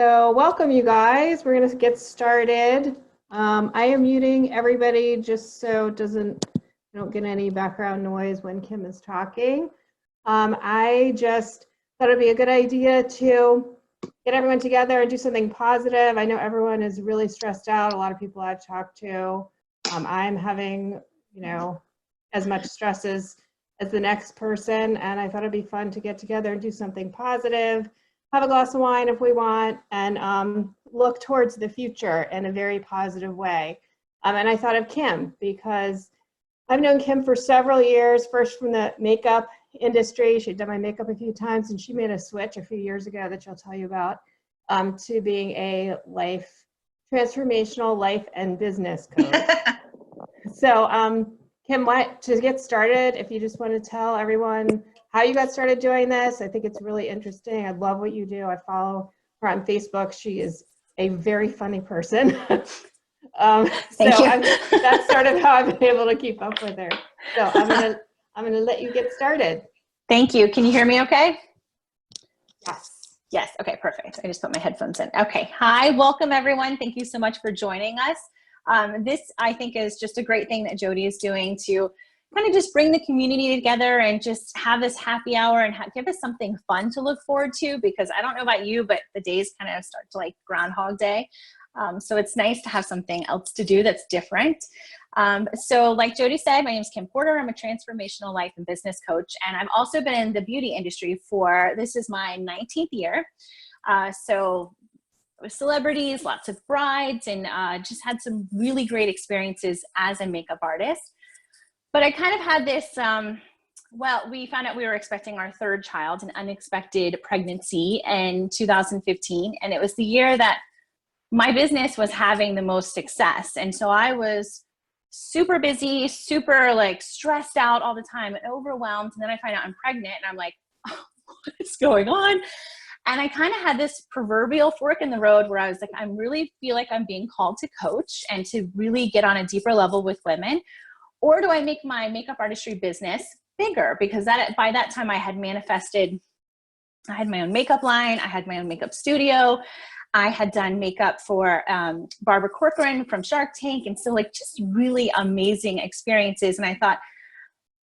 So welcome you guys. We're going to get started. I am muting everybody just so it don't get any background noise when Kim is talking. I just thought it'd be a good idea to get everyone together and do something positive. I know everyone is really stressed out. A lot of people I've talked to. I'm having, as much stress as the next person, and I thought it'd be fun to get together and do something positive. Have a glass of wine if we want, and look towards the future in a very positive way. And I thought of Kim because I've known Kim for several years, first from the makeup industry. She'd done my makeup a few times, and she made a switch a few years ago that she'll tell you about, to being a transformational life and business coach. So Kim, to get started, if you just want to tell everyone how you got started doing this. I think it's really interesting. I love what you do. I follow her on Facebook. She is a very funny person. Thank you. That's sort of how I've been able to keep up with her. So I'm gonna let you get started. Thank you. Can you hear me okay? Yes. Yes. Okay, perfect. I just put my headphones in. Okay. Hi, welcome everyone. Thank you so much for joining us. This, I think, is just a great thing that Jody is doing to kind of just bring the community together and just have this happy hour and give us something fun to look forward to, because I don't know about you, but the days kind of start to like Groundhog Day. So it's nice to have something else to do that's different. So like Jody said, my name is Kim Porter. I'm a transformational life and business coach. And I've also been in the beauty industry this is my 19th year. So with celebrities, lots of brides, and just had some really great experiences as a makeup artist. But I kind of had this, we found out we were expecting our third child, an unexpected pregnancy in 2015. And it was the year that my business was having the most success. And so I was super busy, super like stressed out all the time and overwhelmed. And then I find out I'm pregnant and I'm like, oh, what is going on? And I kind of had this proverbial fork in the road where I was like, I really feel like I'm being called to coach and to really get on a deeper level with women. Or do I make my makeup artistry business bigger? Because by that time I had manifested, I had my own makeup line, I had my own makeup studio, I had done makeup for Barbara Corcoran from Shark Tank, and so like just really amazing experiences. And I thought,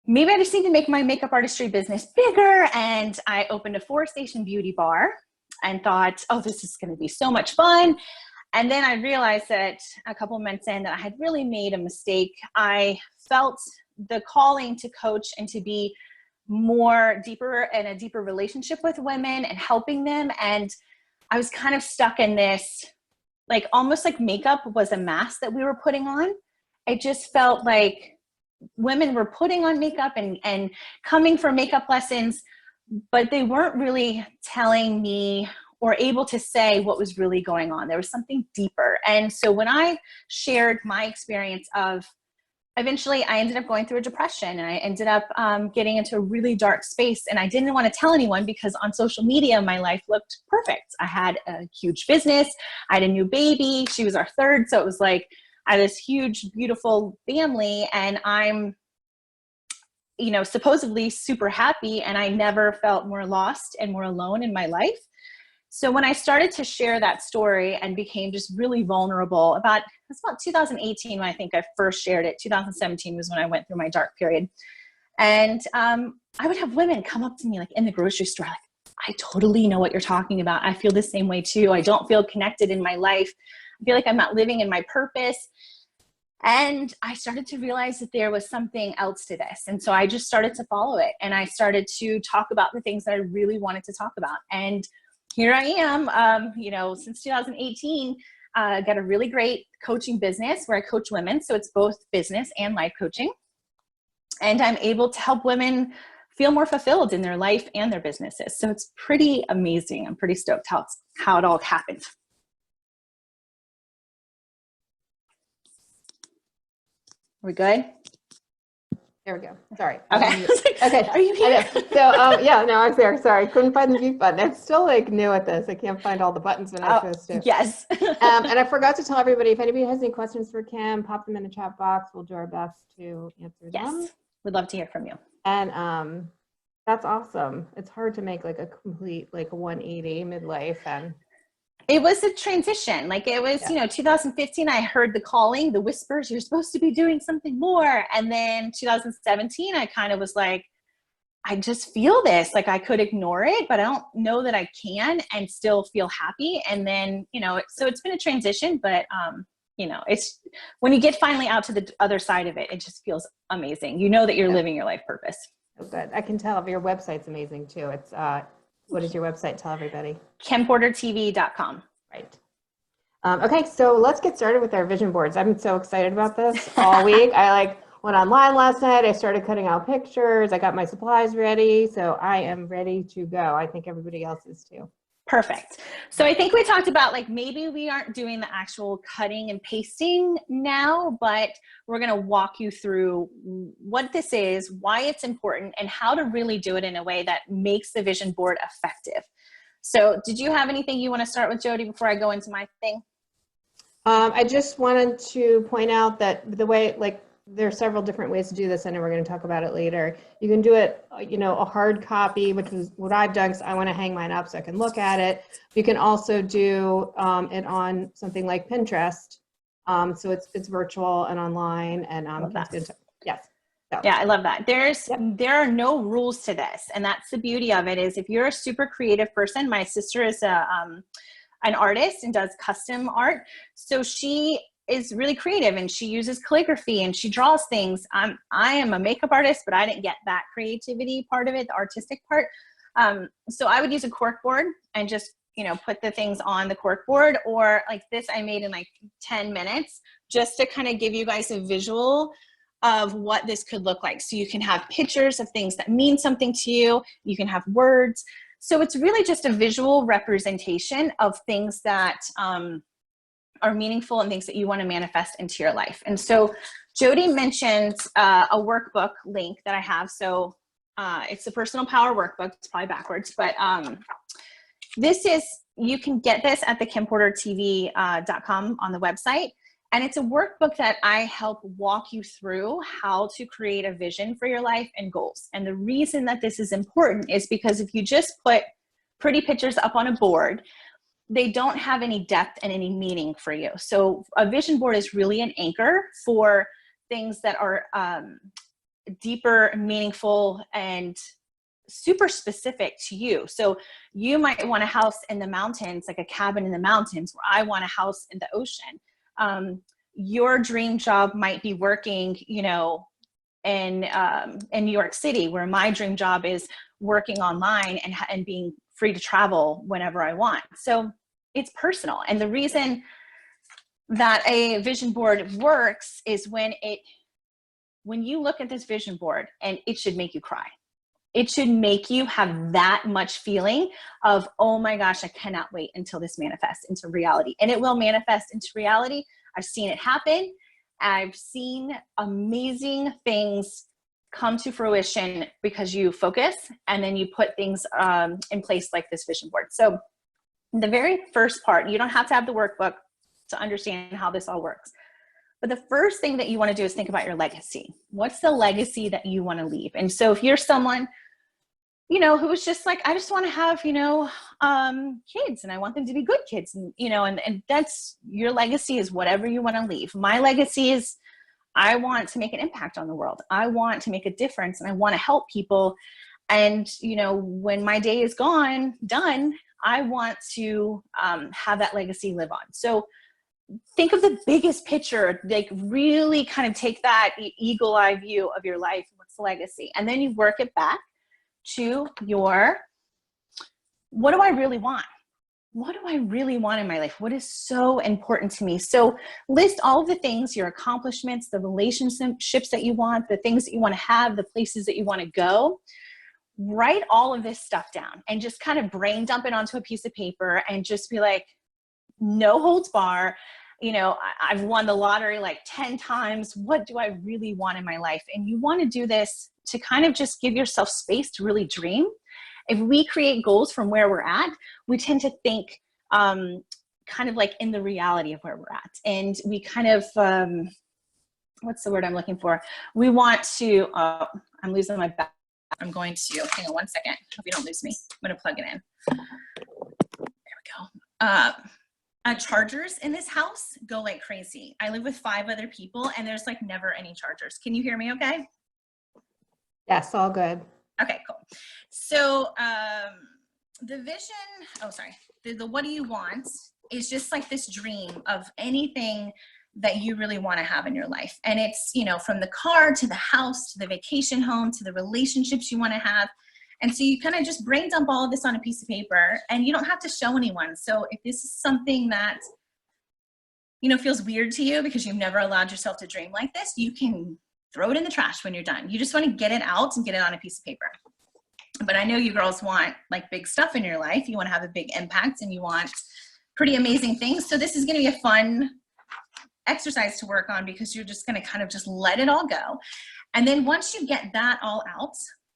maybe I just need to make my makeup artistry business bigger. And I opened a 4-station beauty bar and thought, oh, this is going to be so much fun. And then I realized that a couple months in that I had really made a mistake. I felt the calling to coach and to be deeper in a deeper relationship with women and helping them. And I was kind of stuck in this, like almost like makeup was a mask that we were putting on. It just felt like women were putting on makeup and coming for makeup lessons, but they weren't really telling me or able to say what was really going on. There was something deeper. And so when I shared my experience eventually I ended up going through a depression, and I ended up getting into a really dark space, and I didn't want to tell anyone because on social media, my life looked perfect. I had a huge business. I had a new baby. She was our third. So it was like, I had this huge, beautiful family, and I'm, supposedly super happy, and I never felt more lost and more alone in my life. So when I started to share that story and became just really vulnerable it's about 2018 when I think I first shared it. 2017 was when I went through my dark period. And I would have women come up to me like in the grocery store, like, I totally know what you're talking about. I feel the same way too. I don't feel connected in my life. I feel like I'm not living in my purpose. And I started to realize that there was something else to this. And so I just started to follow it. And I started to talk about the things that I really wanted to talk about. And here I am, since 2018, got a really great coaching business where I coach women. So it's both business and life coaching. And I'm able to help women feel more fulfilled in their life and their businesses. So it's pretty amazing. I'm pretty stoked how it all happened. Are we good? There we go. Sorry. Okay. Okay. Are you here? So yeah, no, I'm there. Sorry, couldn't find the mute button. I'm still like new at this. I can't find all the buttons when I'm supposed to. Yes. And I forgot to tell everybody, if anybody has any questions for Kim, pop them in the chat box. We'll do our best to answer them. Yes, we'd love to hear from you. And that's awesome. It's hard to make like a complete like 180 midlife, and It was a transition. Like it was, 2015, I heard the calling, the whispers, you're supposed to be doing something more. And then 2017, I kind of was like, I just feel this, like I could ignore it, but I don't know that I can and still feel happy. And then, so it's been a transition, but, it's when you get finally out to the other side of it, it just feels amazing. You know that you're living your life purpose. Oh, good. I can tell your website's amazing too. It's, what is your website? Tell everybody. KimPorterTV.com. Right. Okay, so let's get started with our vision boards. I'm so excited about this all week. I went online last night. I started cutting out pictures. I got my supplies ready. So I am ready to go. I think everybody else is too. Perfect. So I think we talked about maybe we aren't doing the actual cutting and pasting now, but we're going to walk you through what this is, why it's important, and how to really do it in a way that makes the vision board effective. So did you have anything you want to start with, Jody, before I go into my thing? I just wanted to point out that the way, there are several different ways to do this. I know we're going to talk about it later. You can do it, a hard copy, which is what I've done because I want to hang mine up so I can look at it. You can also do it on something like Pinterest. So it's virtual and online, and yes. So. Yeah, I love that. There are no rules to this, and that's the beauty of it. Is if you're a super creative person, my sister is an artist and does custom art, so she is really creative and she uses calligraphy and she draws things. I am a makeup artist, but I didn't get that creativity part of it, the artistic part. So I would use a cork board and just put the things on the cork board, or like this I made in 10 minutes just to kind of give you guys a visual of what this could look like. So you can have pictures of things that mean something to you. You can have words. So it's really just a visual representation of things that are meaningful and things that you want to manifest into your life. And so Jody mentioned a workbook link that I have. So it's the Personal Power Workbook. It's probably backwards, but you can get this at the KimPorterTV.com on the website. And it's a workbook that I help walk you through how to create a vision for your life and goals. And the reason that this is important is because if you just put pretty pictures up on a board, they don't have any depth and any meaning for you. So a vision board is really an anchor for things that are deeper, meaningful, and super specific to you. So you might want a house in the mountains, like a cabin in the mountains, where I want a house in the ocean. Your dream job might be working, in New York City, where my dream job is working online and being free to travel whenever I want. So it's personal. And the reason that a vision board works is when you look at this vision board, and it should make you cry. It should make you have that much feeling of, oh my gosh, I cannot wait until this manifests into reality. And it will manifest into reality. I've seen it happen. I've seen amazing things come to fruition because you focus and then you put things in place like this vision board. So the very first part, you don't have to have the workbook to understand how this all works. But the first thing that you want to do is think about your legacy. What's the legacy that you want to leave? And so if you're someone, who was just like, I just want to have, kids, and I want them to be good kids, and that's your legacy, is whatever you want to leave. My legacy is I want to make an impact on the world. I want to make a difference, and I want to help people. And, when my day is done, I want to have that legacy live on. So think of the biggest picture, really kind of take that eagle eye view of your life. What's the legacy? And then you work it back to what do I really want? What do I really want in my life? What is so important to me? So list all of the things, your accomplishments, the relationships that you want, the things that you want to have, the places that you want to go. Write all of this stuff down and just kind of brain dump it onto a piece of paper and just be like, no holds bar. I've won the lottery 10 times. What do I really want in my life? And you want to do this to kind of just give yourself space to really dream. If we create goals from where we're at, we tend to think kind of in the reality of where we're at. And we kind of, what's the word I'm looking for? We want to, I'm losing my back. I'm going to, hang on one second. Hope you don't lose me. I'm going to plug it in. There we go. Chargers in this house go like crazy. I live with 5 other people and there's like never any chargers. Can you hear me okay? Yes, all good. Okay, cool. So the vision, the what do you want is just like this dream of anything that you really want to have in your life. And it's, you know, from the car to the house, to the vacation home, to the relationships you want to have. And so you kind of just brain dump all of this on a piece of paper and you don't have to show anyone. So if this is something that, you know, feels weird to you because you've never allowed yourself to dream like this, you can throw it in the trash when you're done. You just want to get it out and get it on a piece of paper. But I know you girls want like big stuff in your life. You want to have a big impact and you want pretty amazing things. So this is going to be a fun exercise to work on because you're just going to kind of just let it all go. And then once you get that all out,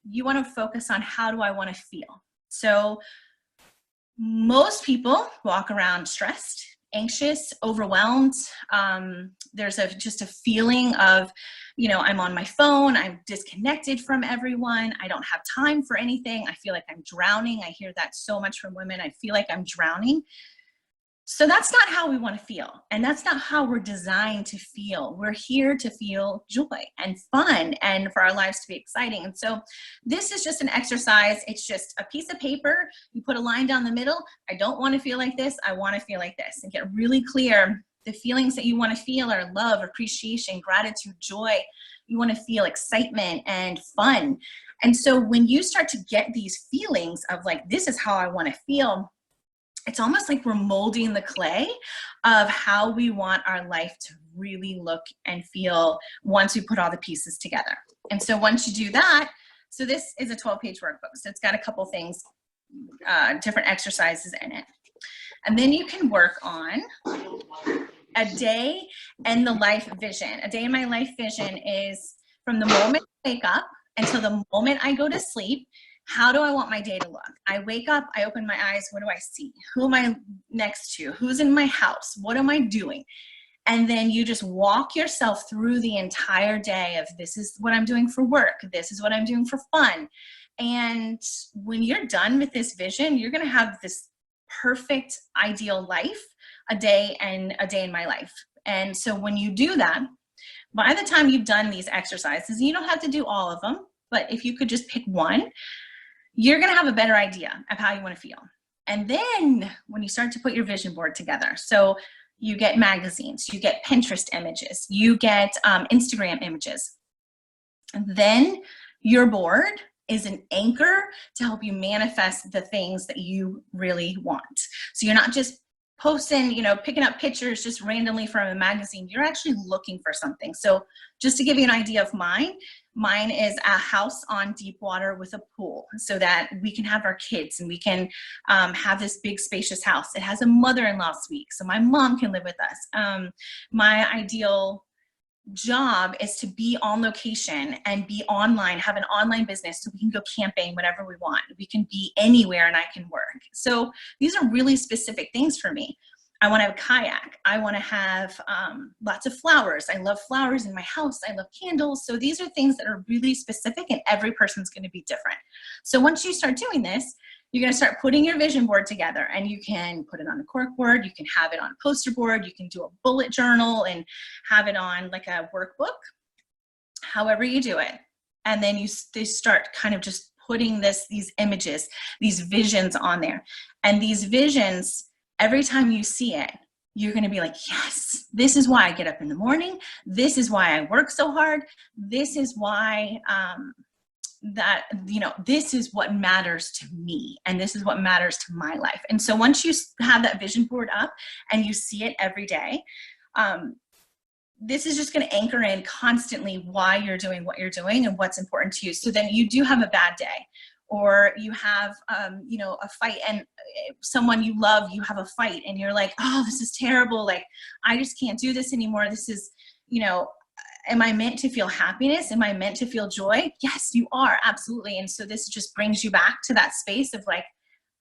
you want to focus on how do I want to feel. So most people walk around stressed, anxious, overwhelmed. There's just a feeling of, you know, I'm on my phone, I'm disconnected from everyone, I don't have time for anything, I feel like I'm drowning. I hear that so much from women. I feel like I'm drowning. So that's not how we want to feel. And that's not how we're designed to feel. We're here to feel joy and fun and for our lives to be exciting. And so this is just an exercise. It's just a piece of paper. You put a line down the middle. I don't want to feel like this. I want to feel like this. And get really clear. The feelings that you want to feel are love, appreciation, gratitude, joy. You want to feel excitement and fun. And so when you start to get these feelings of like, this is how I want to feel, it's almost like we're molding the clay of how we want our life to really look and feel once we put all the pieces together. And so once you do that, so this is a 12-page workbook. So it's got a couple things, different exercises in it. And then you can work on a day in the life vision. A day in my life vision is from the moment I wake up until the moment I go to sleep. How do I want my day to look? I wake up, I open my eyes, what do I see? Who am I next to? Who's in my house? What am I doing? And then you just walk yourself through the entire day of this is what I'm doing for work. This is what I'm doing for fun. And when you're done with this vision, you're going to have this perfect, ideal life, a day in my life. And so when you do that, by the time you've done these exercises, you don't have to do all of them, but if you could just pick one, you're going to have a better idea of how you want to feel. And then when you start to put your vision board together, so you get magazines, you get Pinterest images, you get Instagram images, and then your board is an anchor to help you manifest the things that you really want. So you're not just posting, you know, picking up pictures just randomly from a magazine. You're actually looking for something. So just to give you an idea of mine is a house on deep water with a pool so that we can have our kids and we can have this big spacious house. It has a mother-in-law suite, so my mom can live with us. My ideal job is to be on location and be online, have an online business so we can go camping whenever we want. We can be anywhere and I can work. So these are really specific things for me. I want to have a kayak. I want to have lots of flowers. I love flowers in my house. I love candles. So these are things that are really specific and every person's going to be different. So once you start doing this, you're going to start putting your vision board together and you can put it on a cork board. You can have it on a poster board. You can do a bullet journal and have it on like a workbook, however you do it. And then they start kind of just putting these images, these visions on there. And these visions, every time you see it, you're going to be like, yes, this is why I get up in the morning. This is why I work so hard. This is why, that, you know, this is what matters to me and this is what matters to my life. And so once you have that vision board up and you see it every day, this is just going to anchor in constantly why you're doing what you're doing and what's important to you. So then you do have a bad day or you have, you know, a fight and someone you love, you have a fight and you're like, oh, this is terrible. Like, I just can't do this anymore. This is, you know, am I meant to feel happiness? Am I meant to feel joy? Yes, you are. Absolutely. And so this just brings you back to that space of like,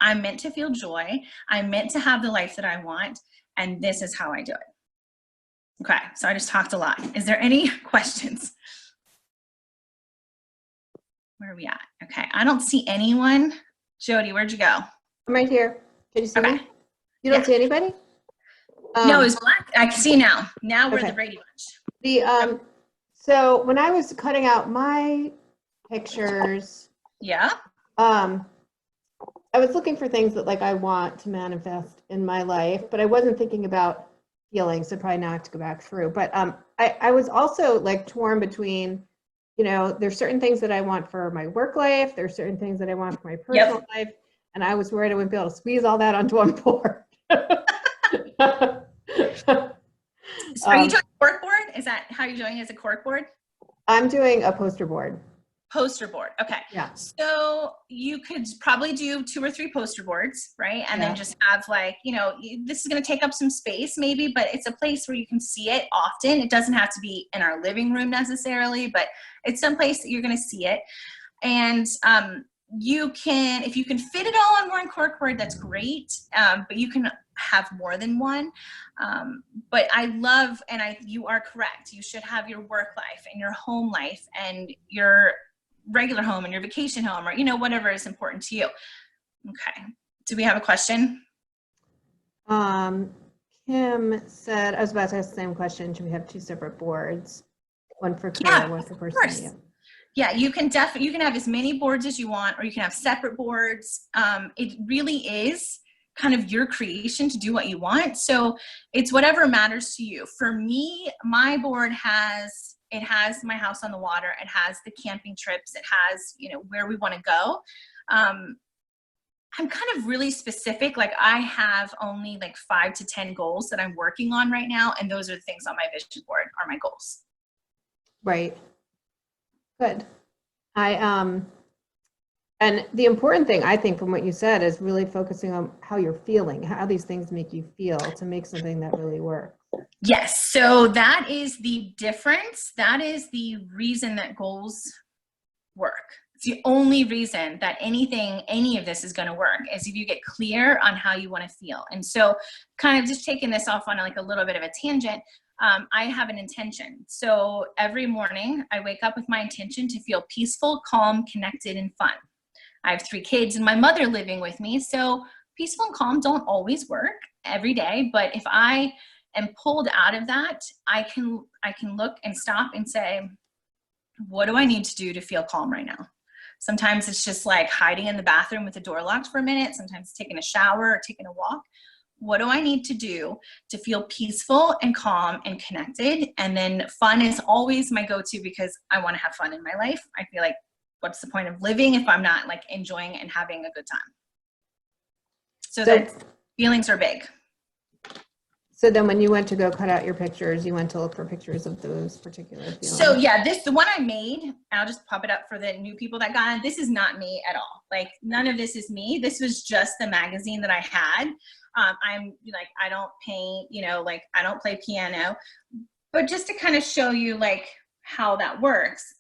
I'm meant to feel joy. I'm meant to have the life that I want. And this is how I do it. Okay. So I just talked a lot. Is there any questions? Where are we at? Okay. I don't see anyone. Jody, where'd you go? I'm right here. Can you see Okay. me? You don't see anybody? No, Um, it's black. I can see now. Now we're okay. the Brady Bunch. The so when I was cutting out my pictures, Yeah. I was looking for things that like I want to manifest in my life, but I wasn't thinking about feelings. So probably now I have to go back through. But I was also like torn between, you know, there's certain things that I want for my work life. There's certain things that I want for my personal life. And I was worried I wouldn't be able to squeeze all that onto one board. Are you doing a cork board? Is that how you're doing it, as a cork board? I'm doing a poster board. Poster board. Okay. Yeah. So you could probably do 2 or 3 poster boards, right? And then just have like, you know, this is going to take up some space maybe, but it's a place where you can see it often. It doesn't have to be in our living room necessarily, but it's some place that you're going to see it. And you can, if you can fit it all on one corkboard, that's great. But you can have more than one. But I love, and you are correct. You should have your work life and your home life and your regular home and your vacation home, or, you know, whatever is important to you. Okay. Do we have a question? Kim said, I was about to ask the same question. Should we have 2 separate boards? One for career, one for personal? Yeah, you can have as many boards as you want, or you can have separate boards. It really is kind of your creation to do what you want. So it's whatever matters to you. For me, my board has my house on the water. It has the camping trips. It has, you know, where we want to go. I'm kind of really specific. Like I have only like 5 to 10 goals that I'm working on right now. And those are the things on my vision board are my goals. Right. Good. And the important thing, I think, from what you said is really focusing on how you're feeling, how these things make you feel to make something that really works. Yes. So that is the difference. That is the reason that goals work. It's the only reason that any of this is going to work is if you get clear on how you want to feel. And so kind of just taking this off on like a little bit of a tangent, I have an intention. So every morning I wake up with my intention to feel peaceful, calm, connected, and fun. I have 3 kids and my mother living with me. So peaceful and calm don't always work every day. But if I am pulled out of that, I can look and stop and say, what do I need to do to feel calm right now? Sometimes it's just like hiding in the bathroom with the door locked for a minute. Sometimes it's taking a shower or taking a walk. What do I need to do to feel peaceful and calm and connected? And then fun is always my go-to because I want to have fun in my life. I feel like, what's the point of living if I'm not like enjoying and having a good time? So that feelings are big. So then when you went to go cut out your pictures, you went to look for pictures of those particular feelings. So yeah, the one I made, I'll just pop it up for the new people that got it. This is not me at all. Like none of this is me. This was just the magazine that I had. I'm like, I don't paint, you know, like I don't play piano, but just to kind of show you like how that works.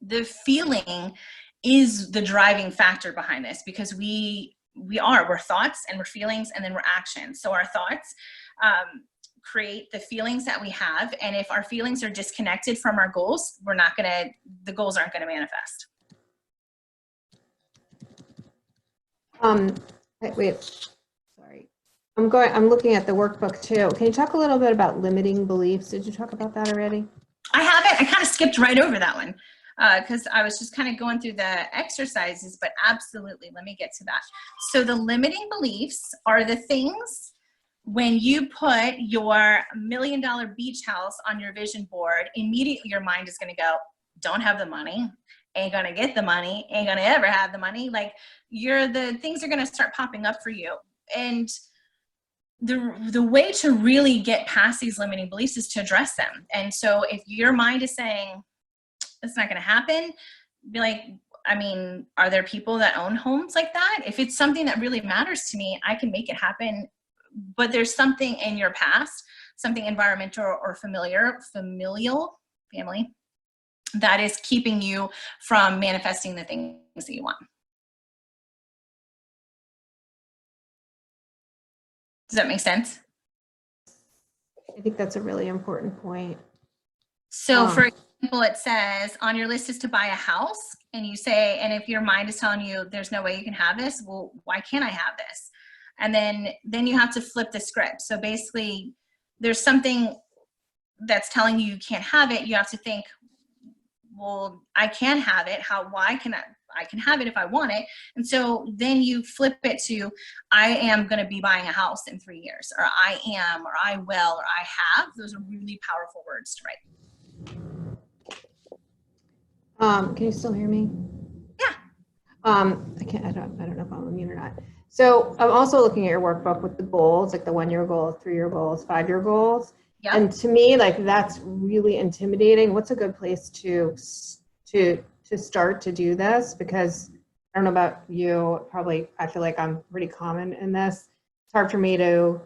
The feeling is the driving factor behind this because we're thoughts and we're feelings and then we're actions. So our thoughts create the feelings that we have. And if our feelings are disconnected from our goals, the goals aren't going to manifest. Wait, sorry. I'm looking at the workbook too. Can you talk a little bit about limiting beliefs? Did you talk about that already? I haven't. I kind of skipped right over that one because I was just kind of going through the exercises, but absolutely, let me get to that. So the limiting beliefs are the things when you put your $1 million beach house on your vision board, immediately your mind is going to go, don't have the money, ain't going to get the money, ain't going to ever have the money. Like the things are going to start popping up for you. And the way to really get past these limiting beliefs is to address them. And so if your mind is saying, it's not going to happen, be like, I mean, are there people that own homes like that? If it's something that really matters to me, I can make it happen. But there's something in your past, something environmental or familial, family, that is keeping you from manifesting the things that you want. Does that make sense? I think that's a really important point. So for example, it says on your list is to buy a house, and you say, and if your mind is telling you there's no way you can have this, well, why can't I have this? And then you have to flip the script. So basically there's something that's telling you can't have it. You have to think, well, I can have it. Why can I can have it if I want it. And so then you flip it to, I am going to be buying a house in 3 years, or I am, or I will, or I have. Those are really powerful words to write. Can you still hear me? Yeah. I don't know if I'm on mute or not. So I'm also looking at your workbook with the goals, like the 1-year goals, 3-year goals, 5-year goals. Yep. And to me, like, that's really intimidating. What's a good place to start to do this? Because I don't know about you, probably, I feel like I'm pretty common in this. It's hard for me to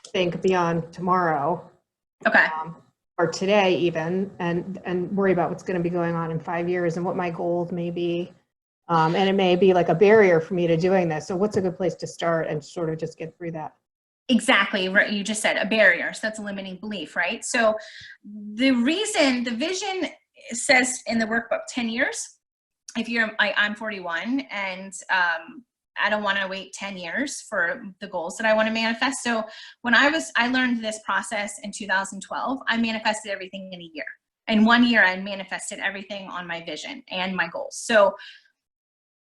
think beyond tomorrow. Okay. Or today even, and worry about what's going to be going on in 5 years and what my goals may be. And it may be like a barrier for me to doing this. So what's a good place to start and sort of just get through that? Exactly right. You just said a barrier. So that's a limiting belief, right? So the vision says in the workbook 10 years. If I'm 41 and I don't want to wait 10 years for the goals that I want to manifest. So when I learned this process in 2012, I manifested everything in a year. In 1 year, I manifested everything on my vision and my goals. So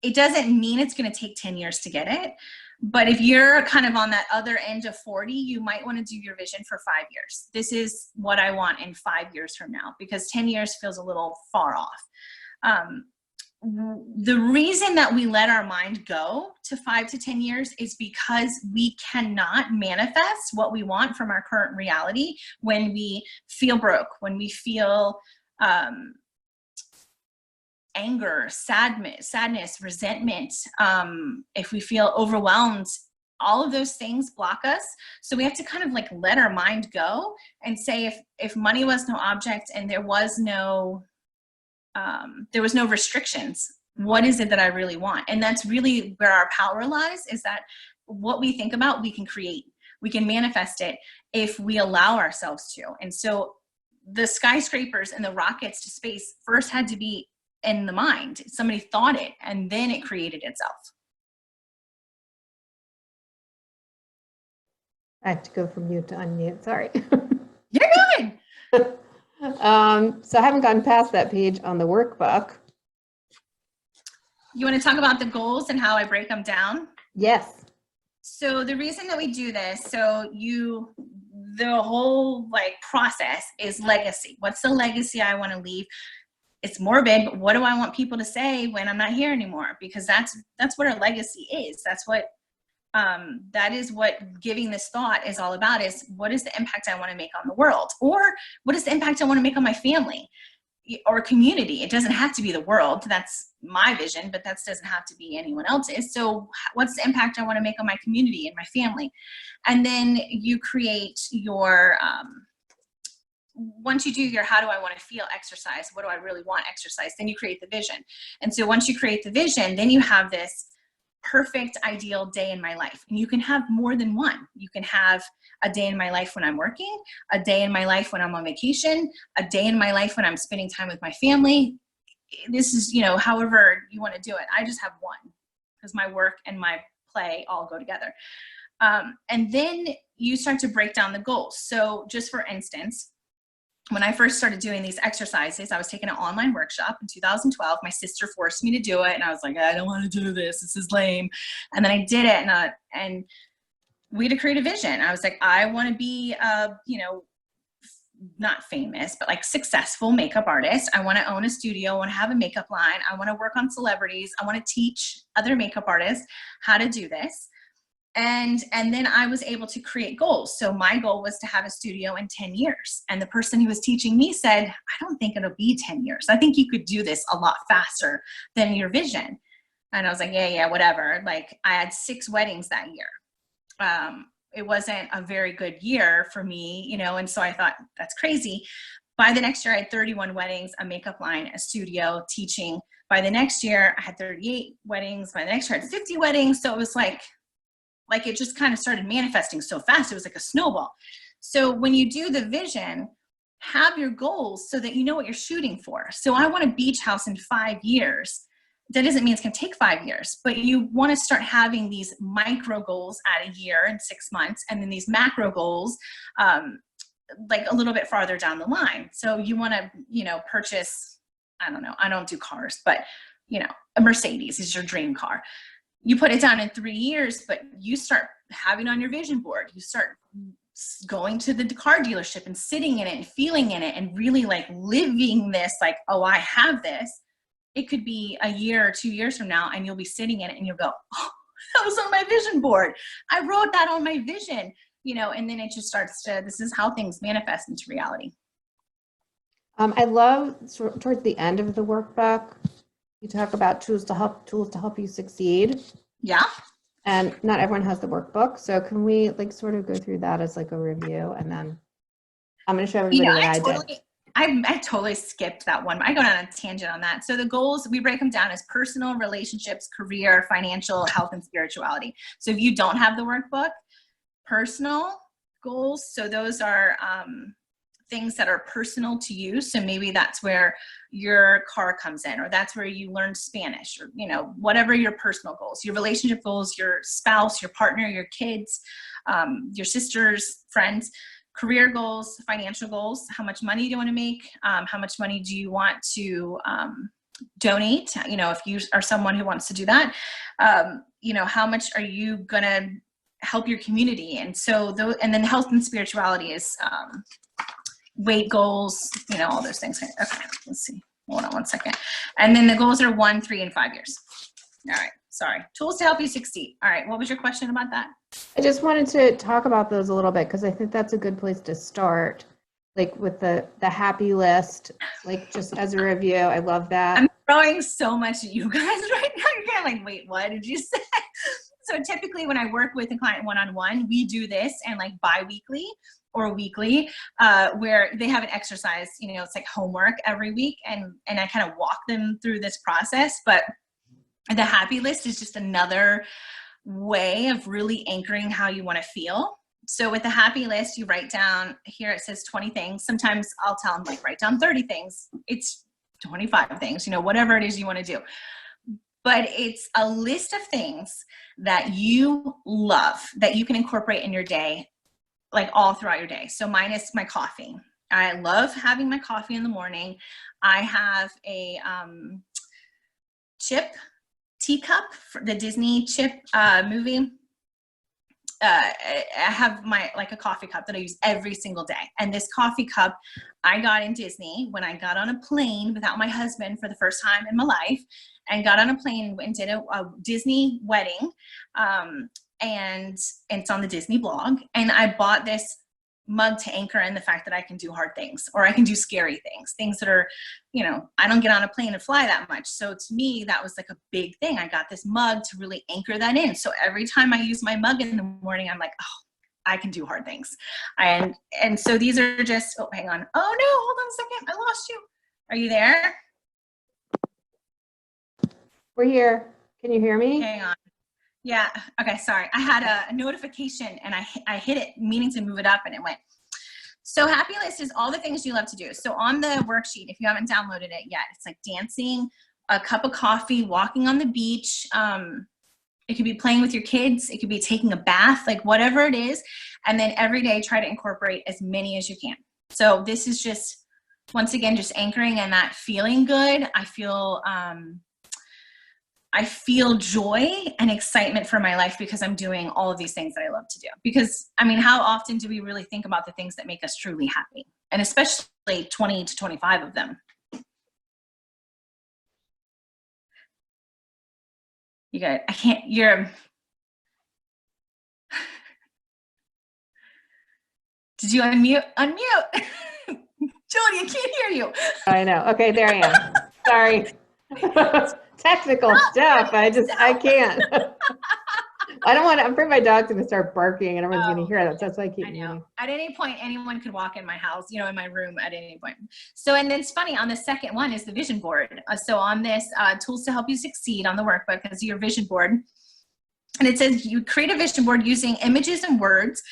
it doesn't mean it's going to take 10 years to get it. But if you're kind of on that other end of 40, you might want to do your vision for 5 years. This is what I want in 5 years from now, because 10 years feels a little far off. The reason that we let our mind go to 5 to 10 years is because we cannot manifest what we want from our current reality when we feel broke, when we feel anger, sadness, resentment, if we feel overwhelmed. All of those things block us. So we have to kind of like let our mind go and say, if money was no object and there was no restrictions, what is it that I really want? And that's really where our power lies, is that what we think about, we can create, we can manifest it if we allow ourselves to. And so the skyscrapers and the rockets to space first had to be in the mind. Somebody thought it, and then it created itself. I have to go from mute to unmute, sorry. You're good. So I haven't gotten past that page on the workbook. You want to talk about the goals and how I break them down? Yes. So the reason that we do this, the whole process is legacy. What's the legacy I want to leave? It's morbid, but what do I want people to say when I'm not here anymore? Because that's what our legacy is. That is what giving this thought is all about, is what is the impact I want to make on the world? Or what is the impact I want to make on my family or community? It doesn't have to be the world. That's my vision, but that doesn't have to be anyone else's. So what's the impact I want to make on my community and my family? And then you create your, once you do your how do I want to feel exercise, what do I really want exercise, then you create the vision. And so once you create the vision, then you have this perfect ideal day in my life. And you can have more than one. You can have a day in my life when I'm working, a day in my life when I'm on vacation, a day in my life when I'm spending time with my family. This is, however you want to do it. I just have one because my work and my play all go together. And then you start to break down the goals. So just for instance, when I first started doing these exercises, I was taking an online workshop in 2012. My sister forced me to do it. And I was like, I don't want to do this. This is lame. And then I did it. And we had to create a vision. I was like, I want to be, not famous, but successful makeup artist. I want to own a studio. I want to have a makeup line. I want to work on celebrities. I want to teach other makeup artists how to do this. And then I was able to create goals. So my goal was to have a studio in 10 years. And the person who was teaching me said, I don't think it'll be 10 years. I think you could do this a lot faster than your vision. And I was like, yeah, whatever. I had 6 weddings that year. It wasn't a very good year for me, and so I thought, that's crazy. By the next year, I had 31 weddings, a makeup line, a studio, teaching. By the next year, I had 38 weddings. By the next year, I had 50 weddings. So it was like it just kind of started manifesting so fast. It was like a snowball. So when you do the vision, have your goals so that you know what you're shooting for. So I want a beach house in 5 years. that doesn't mean it's going to take 5 years, but you want to start having these micro goals at a year and 6 months, and then these macro goals, like a little bit farther down the line. So you want to, you know, purchase, I don't know, I don't do cars, but you know, a Mercedes is your dream car. You put it down in 3 years, but you start having it on your vision board. You start going to the car dealership and sitting in it and feeling in it and really like living this, like, oh, I have this. It could be a year or 2 years from now, and you'll be sitting in it and you'll go, oh, that was on my vision board. I wrote that on my vision, you know, and then it just starts to, this is how things manifest into reality. I love towards the end of the workbook, you talk about tools to help you succeed. Yeah. And not everyone has the workbook. So can we like sort of go through that as like a review, and then I'm going to show everybody what I did. I totally skipped that one. I go on a tangent on that. So the goals, we break them down as personal, relationships, career, financial, health, and spirituality. So if you don't have the workbook, personal goals, so those are things that are personal to you. So maybe that's where your car comes in, or that's where you learn Spanish, or, you know, whatever your personal goals. Your relationship goals, your spouse, your partner, your kids, your sisters, friends. Career goals, financial goals, how much money do you want to make? How much money do you want to donate? You know, if you are someone who wants to do that, you know, how much are you going to help your community? And so, and then health and spirituality is weight goals, you know, all those things. Okay, let's see. Hold on one second. And then the goals are 1, 3, and 5 years. All right. Sorry. Tools to help you succeed. All right. What was your question about that? I just wanted to talk about those a little bit, because I think that's a good place to start, like with the happy list, like just as a review. I love that. I'm throwing so much at you guys right now. You're kind of like, wait, what did you say? So typically when I work with a client one-on-one, we do this, and like bi-weekly or weekly, where they have an exercise, you know, it's like homework every week. And I kind of walk them through this process. But the happy list is just another way of really anchoring how you want to feel. So with the happy list, you write down, here it says 20 things. Sometimes I'll tell them, like, write down 30 things. It's 25 things, you know, whatever it is you want to do. But it's a list of things that you love that you can incorporate in your day, like all throughout your day. So mine is my coffee. I love having my coffee in the morning. I have a chip teacup for the Disney chip movie. I have like a coffee cup that I use every single day. And this coffee cup I got in Disney when I got on a plane without my husband for the first time in my life, and got on a plane and did a Disney wedding. And it's on the Disney blog. And I bought this mug to anchor in the fact that I can do hard things, or I can do scary things that are, you know, I don't get on a plane and fly that much. So to me, that was like a big thing. I got this mug to really anchor that in. So every time I use my mug in the morning, I'm like, oh, I can do hard things. And so these are just, oh, hang on. Oh no, hold on a second. I lost you. Are you there? We're here. Can you hear me? Hang on. Yeah. Okay. Sorry. I had a notification and I hit it meaning to move it up, and it went. So happy list is all the things you love to do. So on the worksheet, if you haven't downloaded it yet, it's like dancing, a cup of coffee, walking on the beach. It could be playing with your kids. It could be taking a bath, like whatever it is. And then every day try to incorporate as many as you can. So this is just, once again, just anchoring in that feeling good. I feel joy and excitement for my life because I'm doing all of these things that I love to do. Because, I mean, how often do we really think about the things that make us truly happy? And especially 20 to 25 of them. You got, I can't, you're, did you unmute? Unmute. Jody, I can't hear you. I know. Okay, there I am. Sorry. Technical stuff. I can't. I don't want to, I'm afraid my dog's going to start barking and everyone's going to hear that. That's why I keep muting. At any point, anyone could walk in my house, you know, in my room at any point. So, and then it's funny, on the second one is the vision board. So on this, tools to help you succeed on the workbook is your vision board. And it says you create a vision board using images and words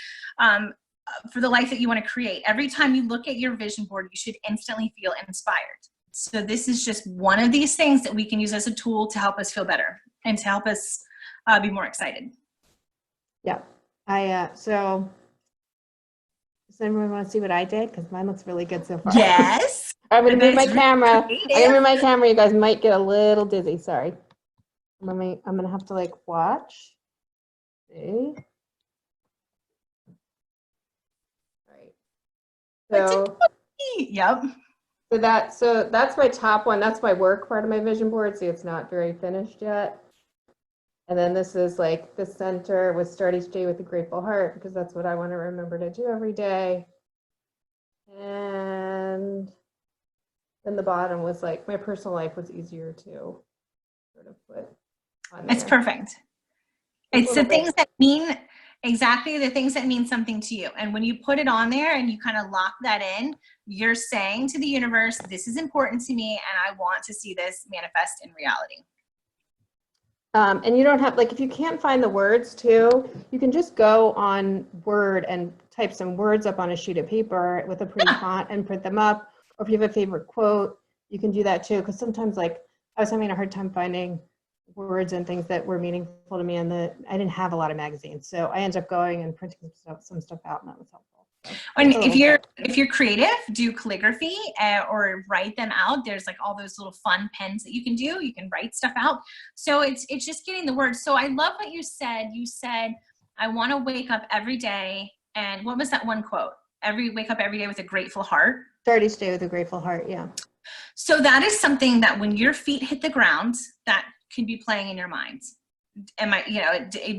for the life that you want to create. Every time you look at your vision board, you should instantly feel inspired. So this is just one of these things that we can use as a tool to help us feel better and to help us be more excited. Yeah. So does anyone want to see what I did? Because mine looks really good so far. Yes. I'm going to move my It's really camera. creative. I'm going to move my camera. You guys might get a little dizzy. Sorry. I'm going to have to like watch. See? Right. So, Yep. so that's my top one. That's my work part of my vision board. See, it's not very finished yet. And then this is like the center with start each day with a grateful heart, because that's what I want to remember to do every day. And then the bottom was like my personal life was easier to sort of put on there. It's perfect. It's the things that mean exactly the things that mean something to you. And when you put it on there and you kind of lock that in, you're saying to the universe, this is important to me and I want to see this manifest in reality. And you don't have, like, if you can't find the words too, you can just go on Word and type some words up on a sheet of paper with a pretty font and print them up. Or if you have a favorite quote, you can do that too. Because sometimes, like, I was having a hard time finding words and things that were meaningful to me, and I didn't have a lot of magazines. So I ended up going and printing some stuff out, and that was helpful. And if you're creative, do calligraphy or write them out. There's like all those little fun pens that you can do. You can write stuff out. So it's just getting the words. So I love what you said. You said, I want to wake up every day. And what was that one quote? Wake up every day with a grateful heart. Start each day with a grateful heart. Yeah. So that is something that when your feet hit the ground, that can be playing in your mind.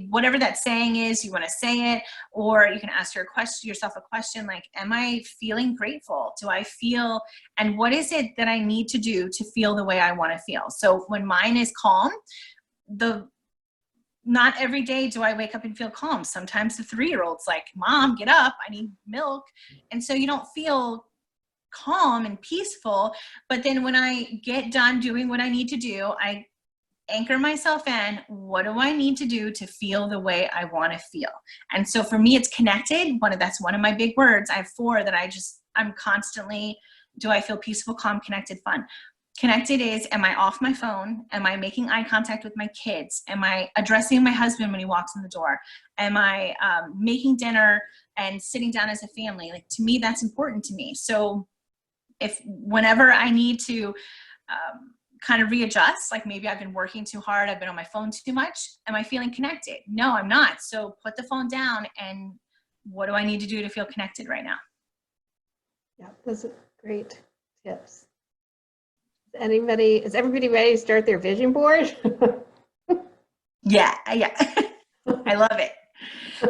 Whatever that saying is, you want to say it, or you can ask yourself a question like, am I feeling grateful? Do I feel, and what is it that I need to do to feel the way I want to feel? So when mine is calm, not every day do I wake up and feel calm. Sometimes the 3-year-old's like, Mom, get up, I need milk. And so you don't feel calm and peaceful. But then when I get done doing what I need to do, I anchor myself in, what do I need to do to feel the way I want to feel? And so for me, it's connected. That's one of my big words. I have 4 that I'm constantly, do I feel peaceful, calm, connected, fun? Connected is, am I off my phone? Am I making eye contact with my kids? Am I addressing my husband when he walks in the door? Am I making dinner and sitting down as a family? Like, to me, that's important to me. So whenever I need to kind of readjust, like maybe I've been working too hard, I've been on my phone too much, am I feeling connected? No, I'm not. So put the phone down, and what do I need to do to feel connected right now? Yeah, those are great tips. Is everybody ready to start their vision board? Yeah. I love it.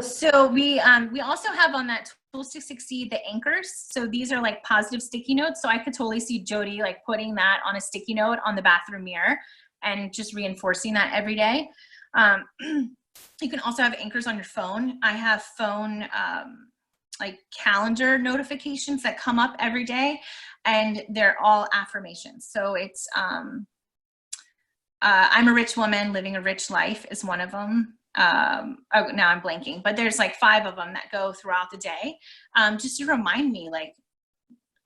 So we also have on that Tools to Succeed the anchors. So these are like positive sticky notes. So I could totally see Jody like putting that on a sticky note on the bathroom mirror and just reinforcing that every day. You can also have anchors on your phone. I have phone like calendar notifications that come up every day, and they're all affirmations. So it's I'm a rich woman living a rich life is one of them. Now I'm blanking, but there's like 5 of them that go throughout the day, just to remind me, like,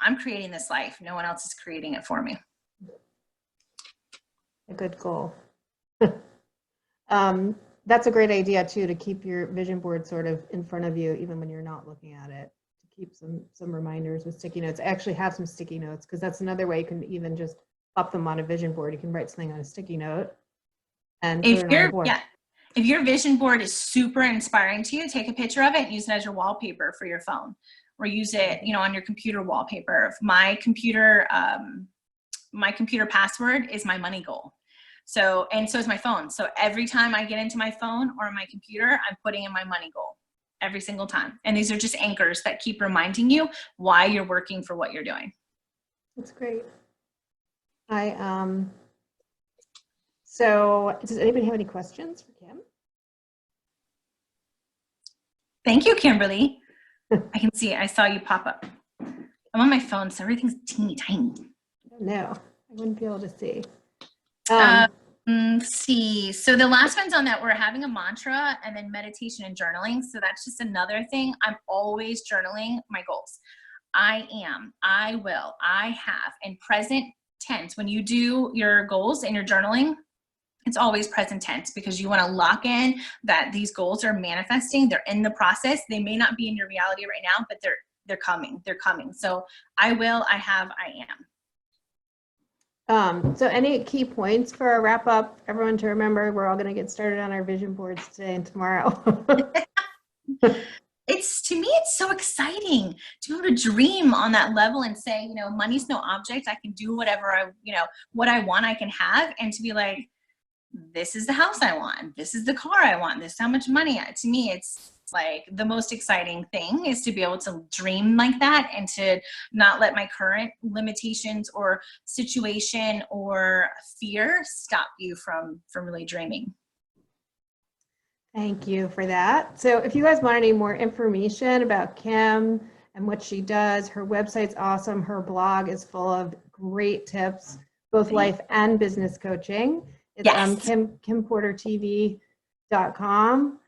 I'm creating this life. No one else is creating it for me. A good goal. That's a great idea too, to keep your vision board sort of in front of you, even when you're not looking at it, to keep some reminders with sticky notes. I actually have some sticky notes, because that's another way you can even just pop them on a vision board. You can write something on a sticky note and put it on the board. If your vision board is super inspiring to you, take a picture of it and use it as your wallpaper for your phone, or use it, on your computer wallpaper. My computer password is my money goal. So is my phone. So every time I get into my phone or my computer, I'm putting in my money goal every single time. And these are just anchors that keep reminding you why you're working for what you're doing. That's great. So does anybody have any questions for Kim? Thank you, Kimberly. I can see it. I saw you pop up. I'm on my phone, so everything's teeny tiny. No, I wouldn't be able to see. See. So the last one's on that, we're having a mantra, and then meditation and journaling. So that's just another thing. I'm always journaling my goals. I am, I will, I have, and present tense. When you do your goals and your journaling, it's always present tense because you want to lock in that these goals are manifesting. They're in the process. They may not be in your reality right now, but they're coming. They're coming. So I will, I have, I am. So any key points for a wrap up? Everyone to remember, we're all going to get started on our vision boards today and tomorrow. To me, it's so exciting to be able to dream on that level and say, money's no object. I can do whatever what I want, I can have. And to be like, this is the house I want. This is the car I want. This is how much money. To me, it's like the most exciting thing is to be able to dream like that and to not let my current limitations or situation or fear stop you from really dreaming. Thank you for that. So if you guys want any more information about Kim and what she does, her website's awesome. Her blog is full of great tips, both life and business coaching. It's kimportertv.com.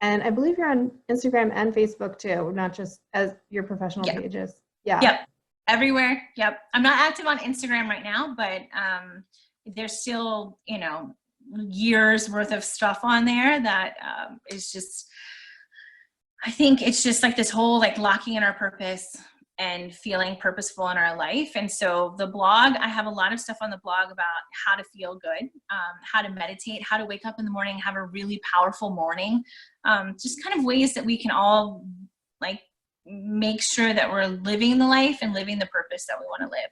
And I believe you're on Instagram and Facebook too, not just as your professional pages. Yeah. Yep. Everywhere. Yep. I'm not active on Instagram right now, but there's still, years worth of stuff on there that is just, I think it's just like this whole like locking in our purpose and feeling purposeful in our life. And so the blog, I have a lot of stuff on the blog about how to feel good, how to meditate, how to wake up in the morning, have a really powerful morning, just kind of ways that we can all like make sure that we're living the life and living the purpose that we want to live.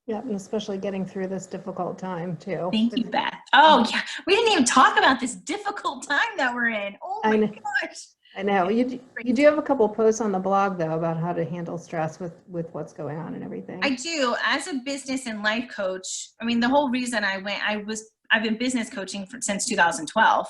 Yeah, and especially getting through this difficult time too. Thank you, Beth. Oh yeah, we didn't even talk about this difficult time that we're in. Oh my gosh. I know. You do have a couple posts on the blog though about how to handle stress with what's going on and everything. I do. As a business and life coach, I mean, the whole reason I've been business coaching since 2012,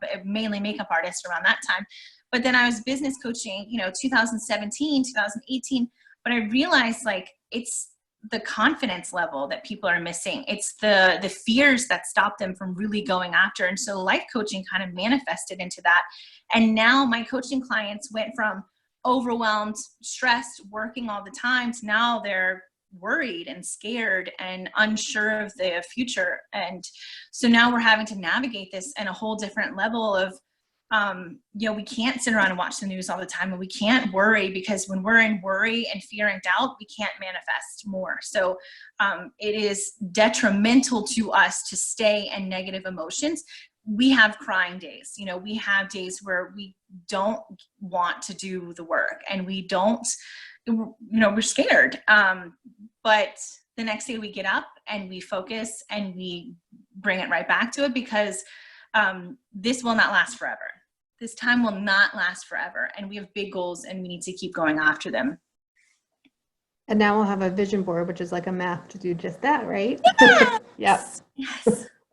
but mainly makeup artist around that time. But then I was business coaching, 2017, 2018. But I realized like it's the confidence level that people are missing. It's the fears that stop them from really going after. And so life coaching kind of manifested into that. And now my coaching clients went from overwhelmed, stressed, working all the time to now they're worried and scared and unsure of the future. And so now we're having to navigate this in a whole different level of, we can't sit around and watch the news all the time, and we can't worry, because when we're in worry and fear and doubt, we can't manifest more. So it is detrimental to us to stay in negative emotions. We have crying days. We have days where we don't want to do the work and we don't, we're scared. But the next day we get up and we focus and we bring it right back to it, because this will not last forever. This time will not last forever. And we have big goals and we need to keep going after them. And now we'll have a vision board, which is like a map to do just that, right? Yes. Yep.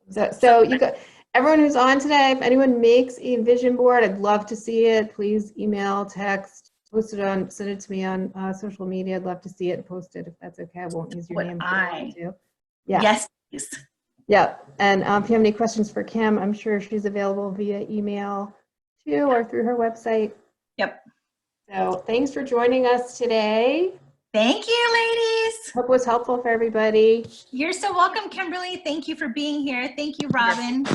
Yes. So you got everyone who's on today, if anyone makes a vision board, I'd love to see it. Please email, text, send it to me on social media. I'd love to see it posted if that's okay. I won't use your name. Yes, please. Yeah. And if you have any questions for Kim, I'm sure she's available via email too, or through her website. Yep. So thanks for joining us today. Thank you, ladies. Hope it was helpful for everybody. You're so welcome, Kimberly. Thank you for being here. Thank you, Robin.